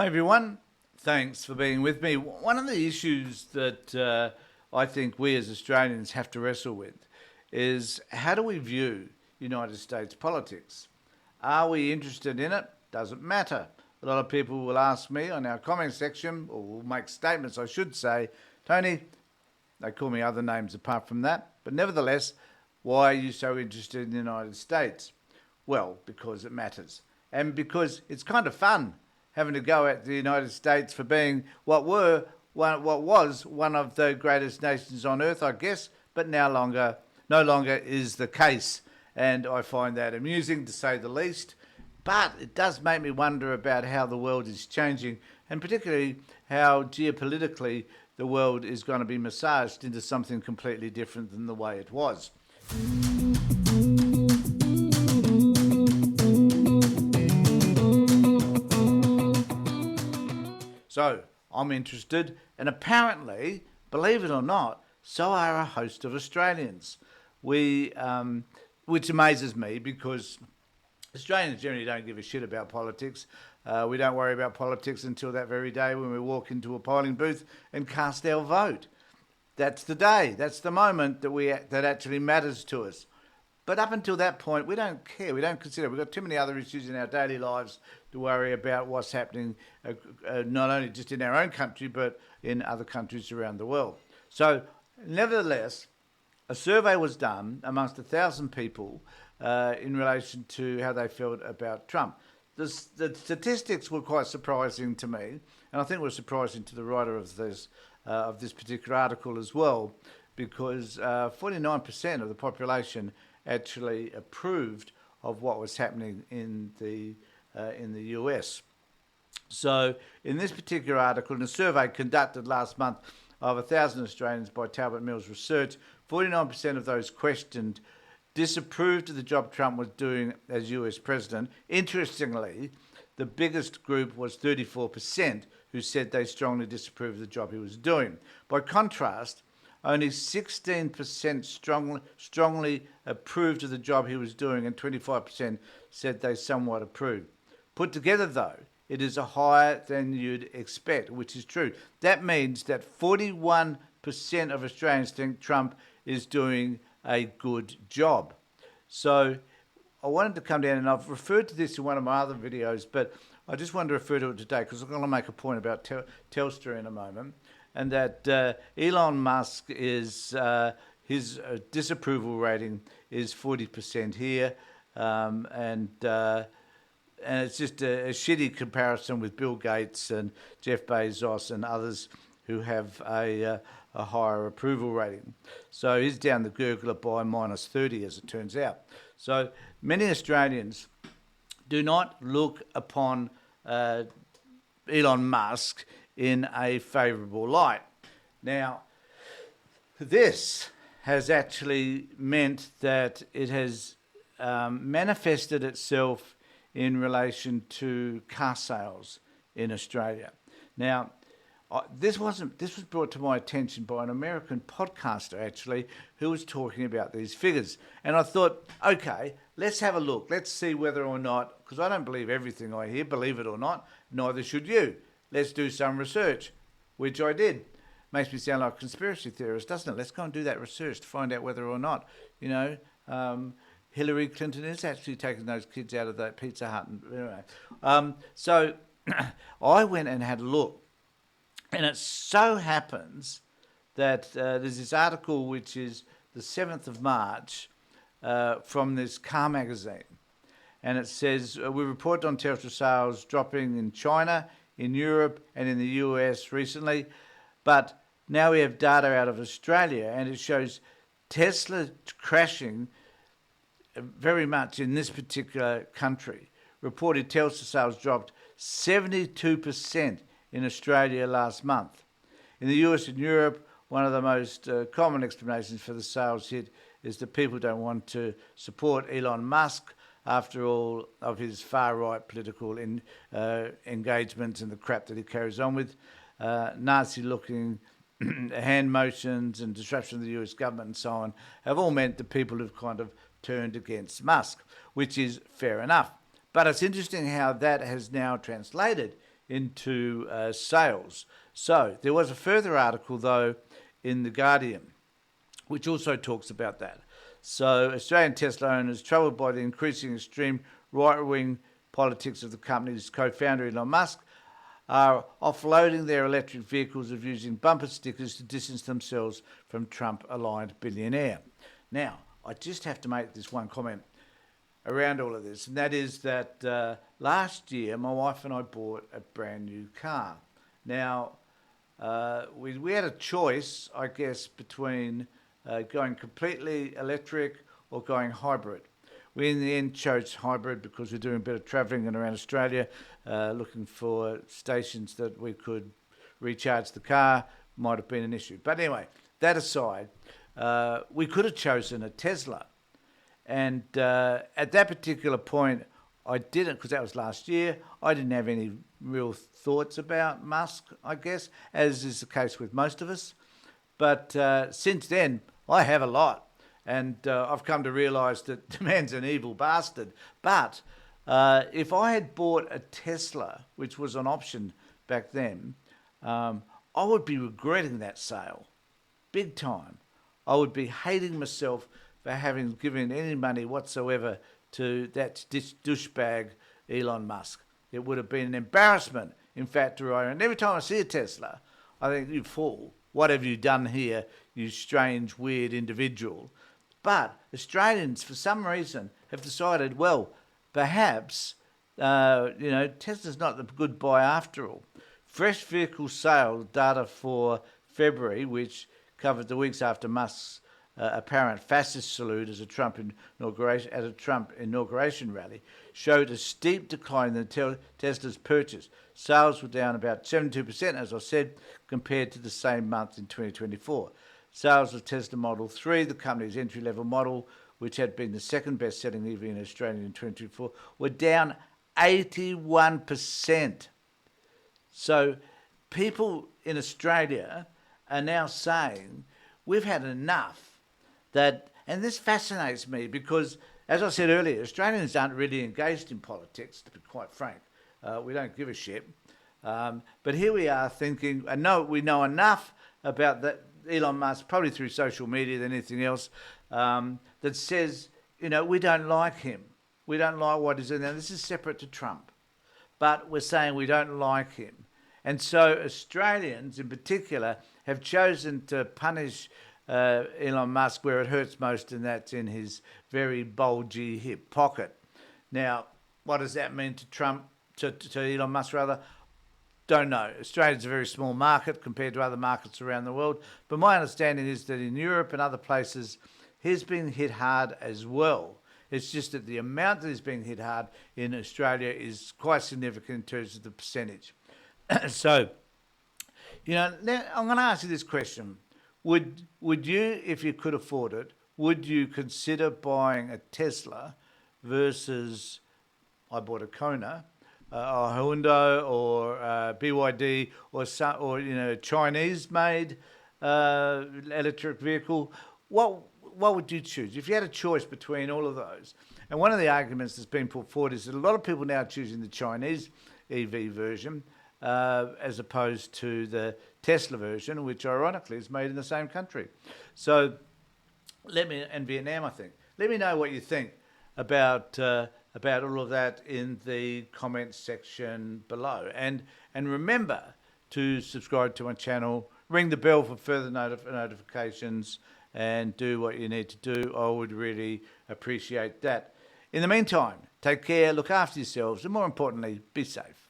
Hi everyone, thanks for being with me. One of the issues that I think we as Australians have to wrestle with is how do we view United States politics? Are we interested in it? Doesn't matter. A lot of people will ask me on our comment section, or will make statements, I should say, Tony, they call me other names apart from that, but nevertheless, why are you so interested in the United States? Well, because it matters. And because it's kind of fun having to go at the United States for being what was one of the greatest nations on earth, I guess, but no longer is the case. And I find that amusing, to say the least. But it does make me wonder about how the world is changing, and particularly how geopolitically the world is going to be massaged into something completely different than the way it was. So I'm interested, and apparently, believe it or not, so are a host of Australians. Which amazes me because Australians generally don't give a shit about politics. We don't worry about politics until that very day when we walk into a polling booth and cast our vote. That's the day. That's the moment that actually matters to us. But up until that point, we don't care. We don't consider. We've got too many other issues in our daily lives to worry about what's happening, not only just in our own country, but in other countries around the world. So, nevertheless, a survey was done amongst 1,000 people in relation to how they felt about Trump. The statistics were quite surprising to me, and I think were surprising to the writer of this particular article as well, because 49% of the population actually approved of what was happening in the US. So in this particular article, in a survey conducted last month of 1,000 Australians by Talbot Mills Research, 49% of those questioned disapproved of the job Trump was doing as US president. Interestingly, the biggest group was 34% who said they strongly disapproved of the job he was doing. By contrast, only 16% strongly approved of the job he was doing, and 25% said they somewhat approved. Put together, though, it is higher than you'd expect, which is true. That means that 41% of Australians think Trump is doing a good job. So I wanted to come down, and I've referred to this in one of my other videos, but I just wanted to refer to it today because I'm going to make a point about Telstra in a moment, and that Elon Musk is his disapproval rating is 40% here, and it's just a shitty comparison with Bill Gates and Jeff Bezos and others who have a higher approval rating. So he's down the gurgler by -30, as it turns out. So many Australians do not look upon Elon Musk in a favourable light. Now, this has actually meant that it has manifested itself in relation to car sales in Australia. Now, this was brought to my attention by an American podcaster, actually, who was talking about these figures. And I thought, okay, let's have a look. Let's see whether or not, because I don't believe everything I hear, believe it or not, neither should you. Let's do some research, which I did. Makes me sound like a conspiracy theorist, doesn't it? Let's go and do that research to find out whether or not, Hillary Clinton is actually taking those kids out of that Pizza Hut. Anyway. So I went and had a look. And it so happens that there's this article which is the 7th of March from this car magazine. And it says, we report on Telstra sales dropping in China, in Europe and in the US recently. But now we have data out of Australia, and it shows Tesla crashing very much in this particular country. Reported Telstra sales dropped 72% in Australia last month. In the US and Europe, one of the most common explanations for the sales hit is that people don't want to support Elon Musk after all of his far-right political engagements and the crap that he carries on with. Nazi-looking hand motions and disruption of the US government and so on have all meant that people have kind of turned against Musk, which is fair enough. But it's interesting how that has now translated into sales. So there was a further article, though, in The Guardian, which also talks about that. So Australian Tesla owners, troubled by the increasing extreme right-wing politics of the company's co-founder Elon Musk, are offloading their electric vehicles of using bumper stickers to distance themselves from Trump-aligned billionaire. Now, I just have to make this one comment around all of this, and that is that last year my wife and I bought a brand new car. Now, we had a choice, I guess, between going completely electric or going hybrid. We in the end chose hybrid because we're doing a bit of travelling and around Australia, looking for stations that we could recharge the car. Might have been an issue. But anyway, that aside, we could have chosen a Tesla. And at that particular point, I didn't, because that was last year. I didn't have any real thoughts about Musk, I guess, as is the case with most of us. But since then, I have a lot. And I've come to realise that the man's an evil bastard. But if I had bought a Tesla, which was an option back then, I would be regretting that sale, big time. I would be hating myself for having given any money whatsoever to that douchebag Elon Musk. It would have been an embarrassment, in fact, to own. And every time I see a Tesla, I think, you fool. What have you done here, you strange, weird individual? But Australians, for some reason, have decided, well, perhaps, Tesla's not the good buy after all. Fresh vehicle sales data for February, which covered the weeks after Musk's apparent fascist salute as a Trump inauguration rally, showed a steep decline in Tesla's purchase. Sales were down about 72%, as I said, compared to the same month in 2024. Sales of Tesla Model 3, the company's entry-level model, which had been the second best-selling EV in Australia in 2024, were down 81%. So people in Australia are now saying, we've had enough. And this fascinates me because, as I said earlier, Australians aren't really engaged in politics, to be quite frank. We don't give a shit. But here we are thinking, we know enough about that Elon Musk, probably through social media than anything else, that says, we don't like him. We don't like what he's doing. Now, this is separate to Trump. But we're saying we don't like him. And so Australians, in particular, have chosen to punish Elon Musk where it hurts most, and that's in his very bulgy hip pocket. Now, what does that mean to Trump, to Elon Musk rather? Don't know. Australia's a very small market compared to other markets around the world. But my understanding is that in Europe and other places, he's been hit hard as well. It's just that the amount that he's been hit hard in Australia is quite significant in terms of the percentage. So, now I'm going to ask you this question. Would you, if you could afford it, would you consider buying a Tesla versus, I bought a Kona, a Hyundai or BYD or a Chinese-made electric vehicle? What would you choose if you had a choice between all of those? And one of the arguments that's been put forward is that a lot of people now are choosing the Chinese EV version as opposed to the Tesla version, which ironically is made in the same country. So and Vietnam, I think. Let me know what you think about all of that in the comments section below. And remember to subscribe to my channel, ring the bell for further notifications, and do what you need to do. I would really appreciate that. In the meantime, take care, look after yourselves, and more importantly, be safe.